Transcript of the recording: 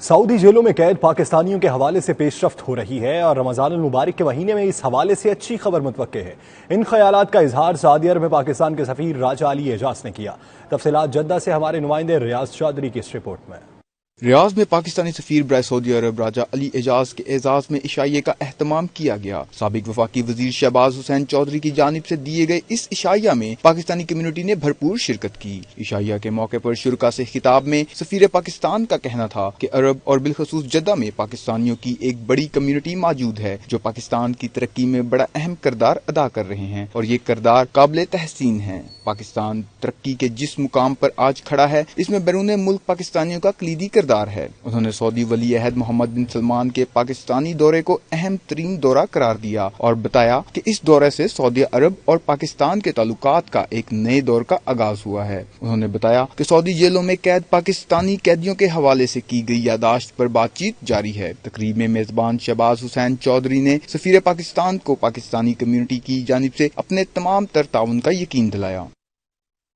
سعودی جیلوں میں قید پاکستانیوں کے حوالے سے پیش رفت ہو رہی ہے اور رمضان المبارک کے مہینے میں اس حوالے سے اچھی خبر متوقع ہے۔ ان خیالات کا اظہار سعودی عرب میں پاکستان کے سفیر راجہ علی اعجاز نے کیا۔ تفصیلات جدہ سے ہمارے نمائندے ریاض چودھری کی اس رپورٹ میں۔ ریاض میں پاکستانی سفیر برائے سعودی عرب راجہ علی اعجاز کے اعزاز میں عشائیے کا اہتمام کیا گیا۔ سابق وفاقی وزیر شہباز حسین چودھری کی جانب سے دیے گئے اس عشائیہ میں پاکستانی کمیونٹی نے بھرپور شرکت کی۔ عشائیہ کے موقع پر شرکاء سے خطاب میں سفیر پاکستان کا کہنا تھا کہ عرب اور بالخصوص جدہ میں پاکستانیوں کی ایک بڑی کمیونٹی موجود ہے جو پاکستان کی ترقی میں بڑا اہم کردار ادا کر رہے ہیں اور یہ کردار قابل تحسین ہے۔ پاکستان ترقی کے جس مقام پر آج کھڑا ہے اس میں بیرون ملک پاکستانیوں کا کلیدی کردار ہے۔ انہوں نے سعودی ولی عہد محمد بن سلمان کے پاکستانی دورے کو اہم ترین دورہ قرار دیا اور بتایا کہ اس دورے سے سعودی عرب اور پاکستان کے تعلقات کا ایک نئے دور کا آغاز ہوا ہے۔ انہوں نے بتایا کہ سعودی جیلوں میں قید پاکستانی قیدیوں کے حوالے سے کی گئی یادداشت پر بات چیت جاری ہے۔ تقریب میں میزبان شہباز حسین چودھری نے سفیر پاکستان کو پاکستانی کمیونٹی کی جانب سے اپنے تمام تر تعاون کا یقین دلایا۔